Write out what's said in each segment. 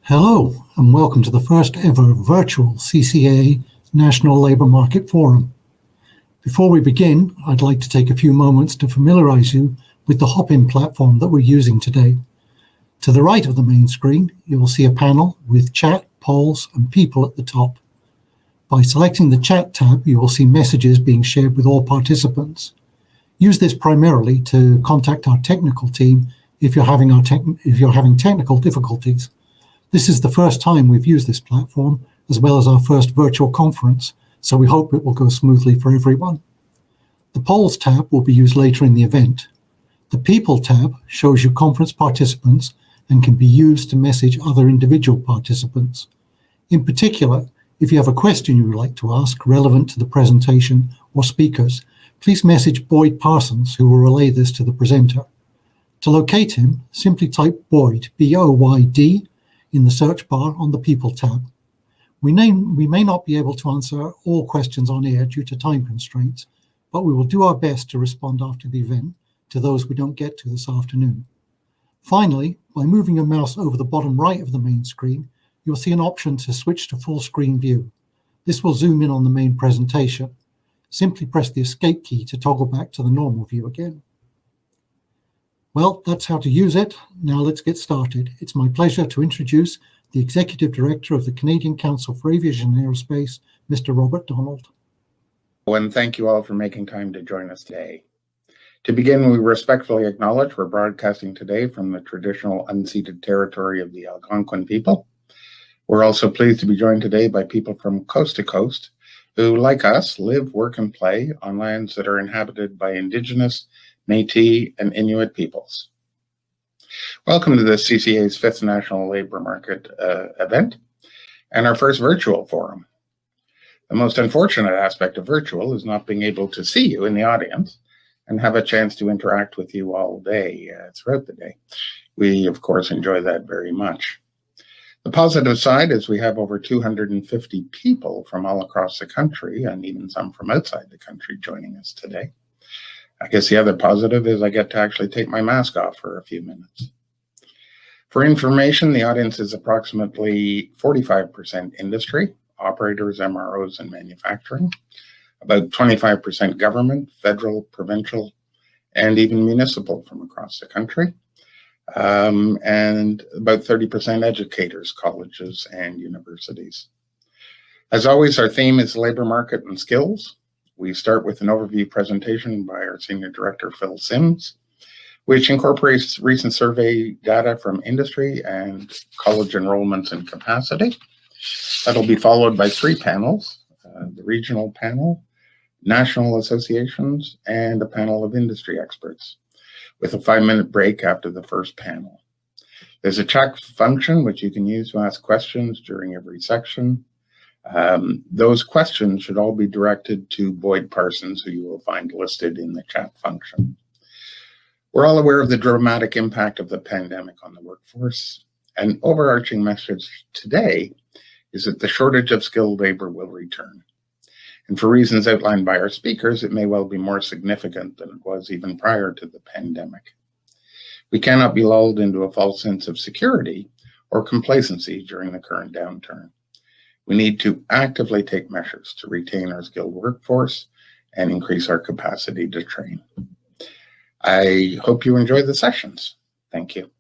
Hello, and welcome to the first ever virtual CCAA National Labour Market Forum. Before we begin, I'd like to take a few moments to familiarise you with the Hop-In platform that we're using today. To the right of the main screen, you will see a panel with chat, polls, and people at the top. By selecting the chat tab, you will see messages being shared with all participants. Use this primarily to contact our technical team if you're having technical difficulties. This is the first time we've used this platform, as well as our first virtual conference, so we hope it will go smoothly for everyone. The Polls tab will be used later in the event. The People tab shows you conference participants and can be used to message other individual participants. In particular, if you have a question you would like to ask relevant to the presentation or speakers, please message Boyd Parsons, who will relay this to the presenter. To locate him, simply type Boyd, B-O-Y-D, in the search bar on the People tab. We may not be able to answer all questions on air due to time constraints, but we will do our best to respond after the event to those we don't get to this afternoon. Finally, by moving your mouse over the bottom right of the main screen, you'll see an option to switch to full screen view. This will zoom in on the main presentation. Simply press the Escape key to toggle back to the normal view again. Well, that's how to use it. Now let's get started. It's my pleasure to introduce the Executive Director of the Canadian Council for Aviation and Aerospace, Mr. Robert Donald. And thank you all for making time to join us today. To begin, we respectfully acknowledge we're broadcasting today from the traditional unceded territory of the Algonquin people. We're also pleased to be joined today by people from coast to coast who, like us, live, work, and play on lands that are inhabited by Indigenous, Métis, and Inuit peoples. Welcome to the CCA's 5th National Labour Market event and our first virtual forum. The most unfortunate aspect of virtual is not being able to see you in the audience and have a chance to interact with you all day throughout the day. We, of course, enjoy that very much. The positive side is we have over 250 people from all across the country and even some from outside the country joining us today. I guess the other positive is I get to actually take my mask off for a few minutes. For information, the audience is approximately 45% industry, operators, MROs, and manufacturing, about 25% government, federal, provincial, and even municipal from across the country, and about 30% educators, colleges, and universities. As always, our theme is labor market and skills. We start with an overview presentation by our Senior Director, Phil Sims, which incorporates recent survey data from industry and college enrollments and capacity. That'll be followed by 3 panels, the regional panel, national associations, and a panel of industry experts, with a 5-minute break after the first panel. There's a chat function which you can use to ask questions during every section. Those questions should all be directed to Boyd Parsons, who you will find listed in the chat function. We're all aware of the dramatic impact of the pandemic on the workforce. An overarching message today is that the shortage of skilled labor will return. And for reasons outlined by our speakers, it may well be more significant than it was even prior to the pandemic. We cannot be lulled into a false sense of security or complacency during the current downturn. We need to actively take measures to retain our skilled workforce and increase our capacity to train. I hope you enjoy the sessions. Thank you.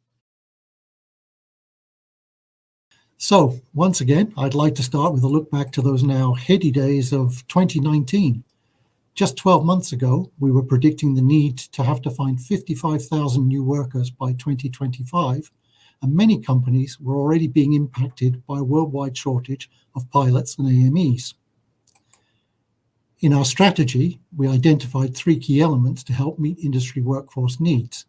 So, once again, I'd like to start with a look back to those now heady days of 2019. Just 12 months ago, we were predicting the need to have to find 55,000 new workers by 2025, and many companies were already being impacted by a worldwide shortage of pilots and AMEs. In our strategy, we identified 3 key elements to help meet industry workforce needs: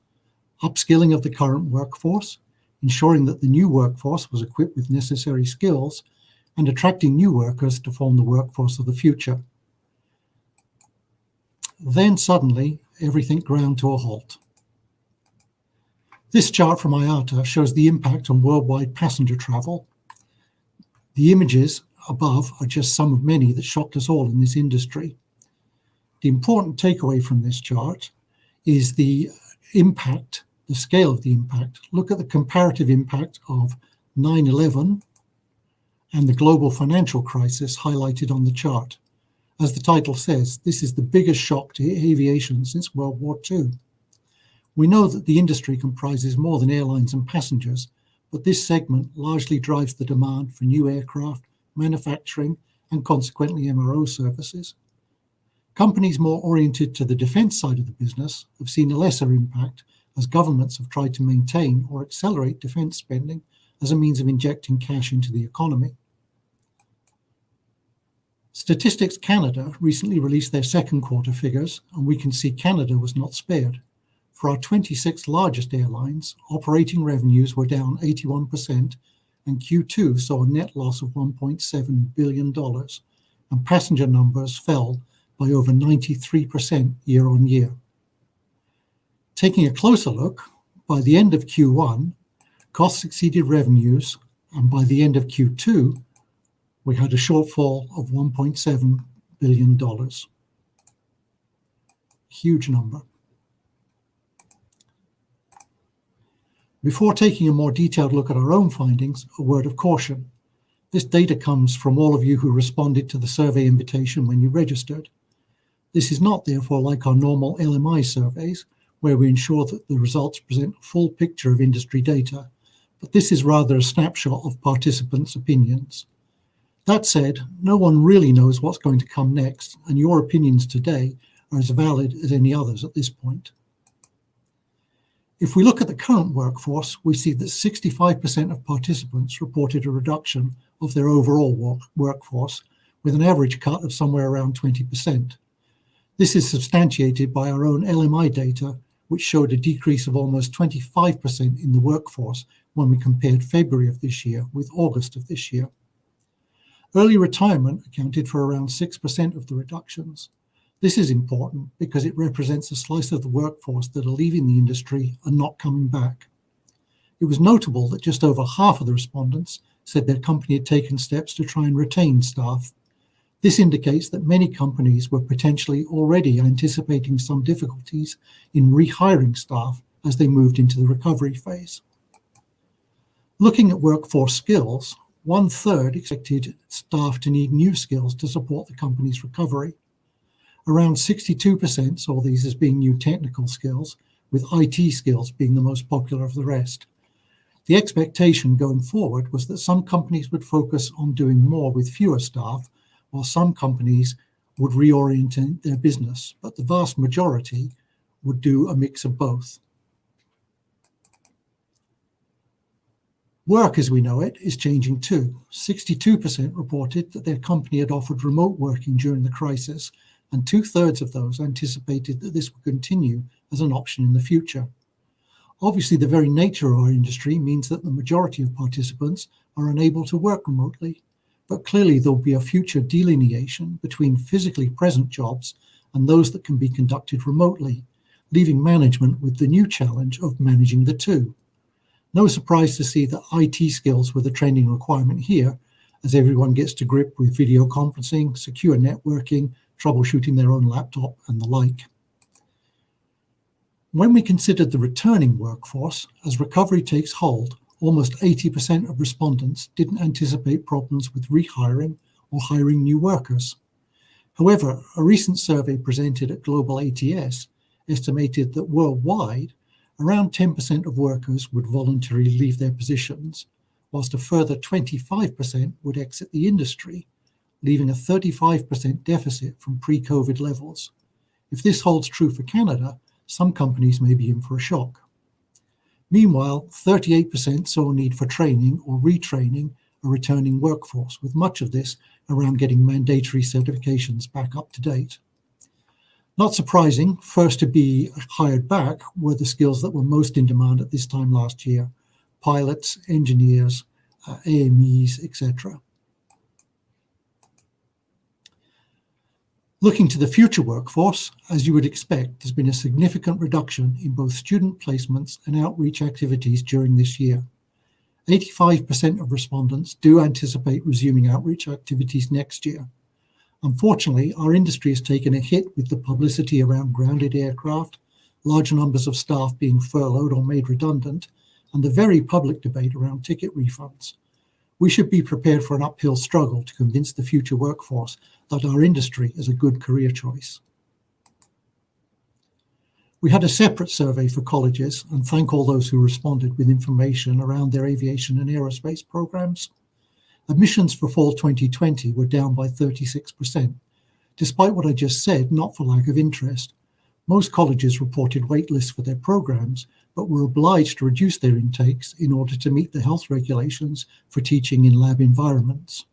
upskilling of the current workforce, ensuring that the new workforce was equipped with necessary skills, and attracting new workers to form the workforce of the future. Then suddenly, everything ground to a halt. This chart from IATA shows the impact on worldwide passenger travel. The images above are just some of many that shocked us all in this industry. The important takeaway from this chart is the impact, the scale of the impact. Look at the comparative impact of 9/11, and the global financial crisis highlighted on the chart. As the title says, this is the biggest shock to aviation since World War II. We know that the industry comprises more than airlines and passengers, but this segment largely drives the demand for new aircraft, manufacturing, and consequently MRO services. Companies more oriented to the defense side of the business have seen a lesser impact as governments have tried to maintain or accelerate defense spending as a means of injecting cash into the economy. Statistics Canada recently released their second quarter figures, and we can see Canada was not spared. For our 26 largest airlines, operating revenues were down 81%, and Q2 saw a net loss of $1.7 billion, and passenger numbers fell by over 93% year on year. Taking a closer look, by the end of Q1, costs exceeded revenues, and by the end of Q2, we had a shortfall of $1.7 billion. Huge number. Before taking a more detailed look at our own findings, a word of caution. This data comes from all of you who responded to the survey invitation when you registered. This is not, therefore, like our normal LMI surveys, where we ensure that the results present a full picture of industry data, but this is rather a snapshot of participants' opinions. That said, no one really knows what's going to come next, and your opinions today are as valid as any others at this point. If we look at the current workforce, we see that 65% of participants reported a reduction of their overall workforce, with an average cut of somewhere around 20%. This is substantiated by our own LMI data, which showed a decrease of almost 25% in the workforce when we compared February of this year with August of this year. Early retirement accounted for around 6% of the reductions. This is important because it represents a slice of the workforce that are leaving the industry and not coming back. It was notable that just over half of the respondents said their company had taken steps to try and retain staff. This indicates that many companies were potentially already anticipating some difficulties in rehiring staff as they moved into the recovery phase. Looking at workforce skills, 1/3 expected staff to need new skills to support the company's recovery. Around 62% saw these as being new technical skills, with IT skills being the most popular of the rest. The expectation going forward was that some companies would focus on doing more with fewer staff, while some companies would reorient their business, but the vast majority would do a mix of both. Work as we know it is changing too. 62% reported that their company had offered remote working during the crisis, and 2/3 of those anticipated that this would continue as an option in the future. Obviously, the very nature of our industry means that the majority of participants are unable to work remotely, but clearly there'll be a future delineation between physically present jobs and those that can be conducted remotely, leaving management with the new challenge of managing the two. No surprise to see that IT skills were the trending requirement here, as everyone gets to grip with video conferencing, secure networking, troubleshooting their own laptop, and the like. When we considered the returning workforce, as recovery takes hold, almost 80% of respondents didn't anticipate problems with rehiring or hiring new workers. However, a recent survey presented at Global ATS estimated that worldwide, around 10% of workers would voluntarily leave their positions, whilst a further 25% would exit the industry, leaving a 35% deficit from pre-COVID levels. If this holds true for Canada, some companies may be in for a shock. Meanwhile, 38% saw a need for training or retraining a returning workforce, with much of this around getting mandatory certifications back up to date. Not surprising, first to be hired back were the skills that were most in demand at this time last year: pilots, engineers, AMEs, etc. Looking to the future workforce, as you would expect, there's been a significant reduction in both student placements and outreach activities during this year. 85% of respondents do anticipate resuming outreach activities next year. Unfortunately, our industry has taken a hit with the publicity around grounded aircraft, large numbers of staff being furloughed or made redundant, and the very public debate around ticket refunds. We should be prepared for an uphill struggle to convince the future workforce that our industry is a good career choice. We had a separate survey for colleges and thank all those who responded with information around their aviation and aerospace programs. Admissions for fall 2020 were down by 36%. Despite what I just said, not for lack of interest. Most colleges reported waitlists for their programs, but were obliged to reduce their intakes in order to meet the health regulations for teaching in lab environments.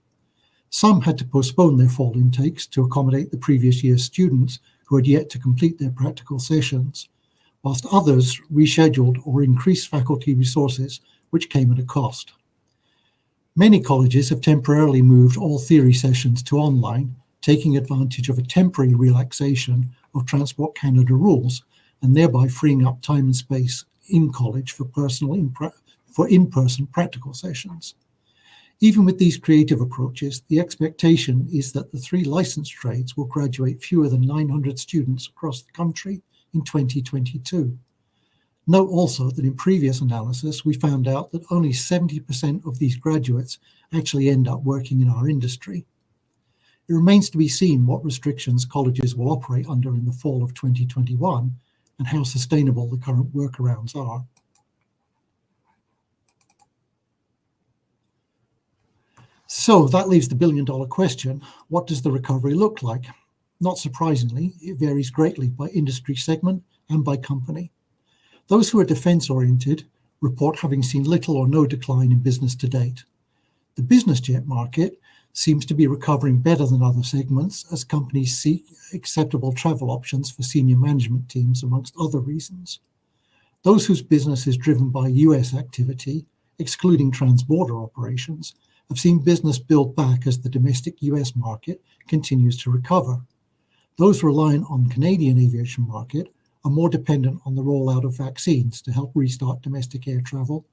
Some had to postpone their fall intakes to accommodate the previous year's students who had yet to complete their practical sessions, whilst others rescheduled or increased faculty resources, which came at a cost. Many colleges have temporarily moved all theory sessions to online, taking advantage of a temporary relaxation of Transport Canada rules and thereby freeing up time and space in college for in-person practical sessions. Even with these creative approaches, the expectation is that the 3 licensed trades will graduate fewer than 900 students across the country in 2022. Note also that in previous analysis, we found out that only 70% of these graduates actually end up working in our industry. It remains to be seen what restrictions colleges will operate under in the fall of 2021 and how sustainable the current workarounds are. So that leaves the billion-dollar question, what does the recovery look like? Not surprisingly, it varies greatly by industry segment and by company. Those who are defense-oriented report having seen little or no decline in business to date. The business jet market seems to be recovering better than other segments as companies seek acceptable travel options for senior management teams, amongst other reasons. Those whose business is driven by US activity, excluding trans-border operations, have seen business build back as the domestic US market continues to recover. Those reliant on Canadian aviation market are more dependent on the rollout of vaccines to help restart domestic air travel,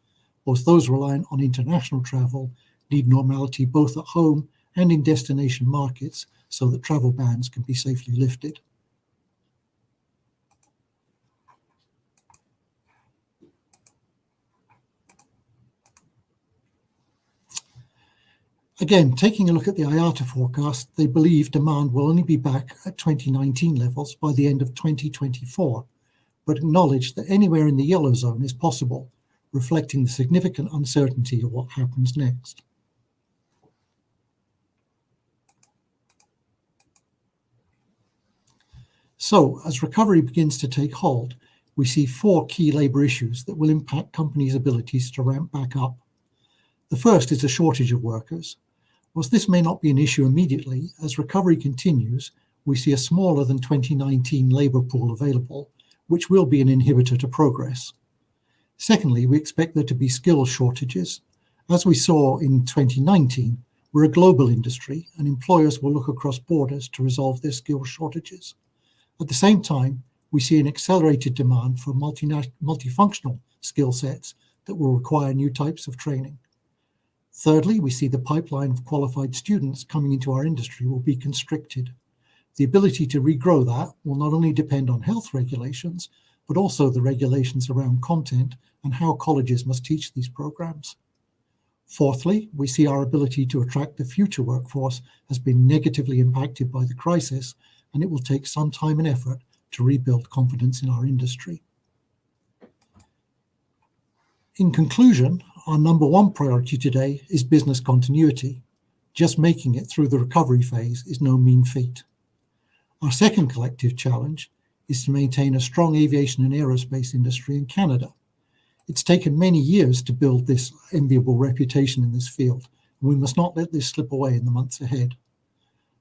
whilst those reliant on international travel need normality both at home and in destination markets so that travel bans can be safely lifted. Again, taking a look at the IATA forecast, they believe demand will only be back at 2019 levels by the end of 2024, but acknowledge that anywhere in the yellow zone is possible, reflecting the significant uncertainty of what happens next. So, as recovery begins to take hold, we see 4 key labour issues that will impact companies' abilities to ramp back up. The first is a shortage of workers. Whilst this may not be an issue immediately, as recovery continues, we see a smaller than 2019 labour pool available, which will be an inhibitor to progress. Secondly, we expect there to be skills shortages. As we saw in 2019, we're a global industry and employers will look across borders to resolve their skills shortages. At the same time, we see an accelerated demand for multifunctional skill sets that will require new types of training. Thirdly, we see the pipeline of qualified students coming into our industry will be constricted. The ability to regrow that will not only depend on health regulations, but also the regulations around content and how colleges must teach these programs. Fourthly, we see our ability to attract the future workforce has been negatively impacted by the crisis, and it will take some time and effort to rebuild confidence in our industry. In conclusion, our number 1 priority today is business continuity. Just making it through the recovery phase is no mean feat. Our second collective challenge is to maintain a strong aviation and aerospace industry in Canada. It's taken many years to build this enviable reputation in this field, and we must not let this slip away in the months ahead.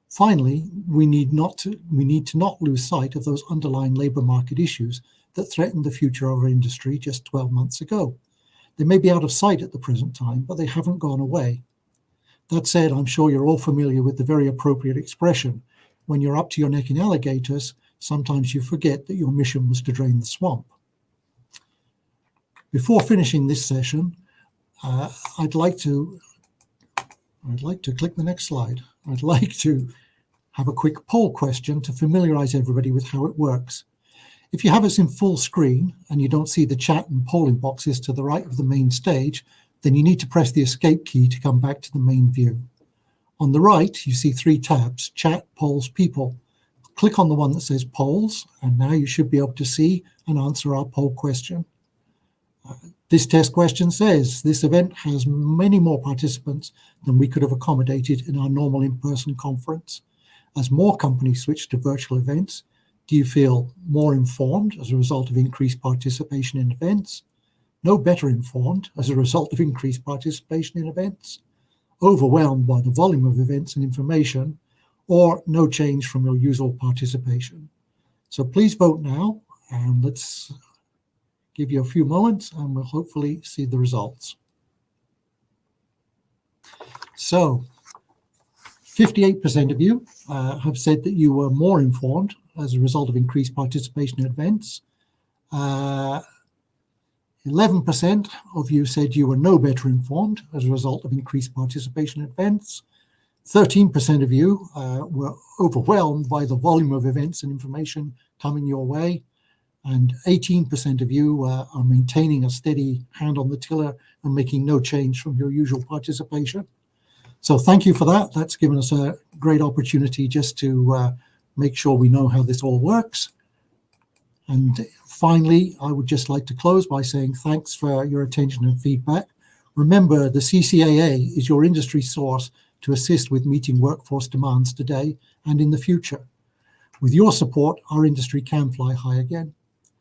Finally, we need to not lose sight of those underlying labour market issues that threatened the future of our industry just 12 months ago. They may be out of sight at the present time, but they haven't gone away. That said, I'm sure you're all familiar with the very appropriate expression, when you're up to your neck in alligators, sometimes you forget that your mission was to drain the swamp. Before finishing this session, I'd like to click the next slide. I'd like to have a quick poll question to familiarize everybody with how it works. If you have us in full screen and you don't see the chat and polling boxes to the right of the main stage, then you need to press the escape key to come back to the main view. On the right, you see 3 tabs: Chat, Polls, People. Click on the one that says Polls, and now you should be able to see and answer our poll question. This test question says, this event has many more participants than we could have accommodated in our normal in-person conference. As more companies switch to virtual events, do you feel more informed as a result of increased participation in events? No better informed as a result of increased participation in events? Overwhelmed by the volume of events and information? Or no change from your usual participation? So please vote now, and let's give you a few moments and we'll hopefully see the results. So 58% of you have said that you were more informed as a result of increased participation in events. 11% of you said you were no better informed as a result of increased participation in events. 13% of you were overwhelmed by the volume of events and information coming your way. And 18% of you are maintaining a steady hand on the tiller and making no change from your usual participation. So thank you for that. That's given us a great opportunity just to make sure we know how this all works. And finally, I would just like to close by saying thanks for your attention and feedback. Remember, the CCAA is your industry source to assist with meeting workforce demands today and in the future. With your support, our industry can fly high again.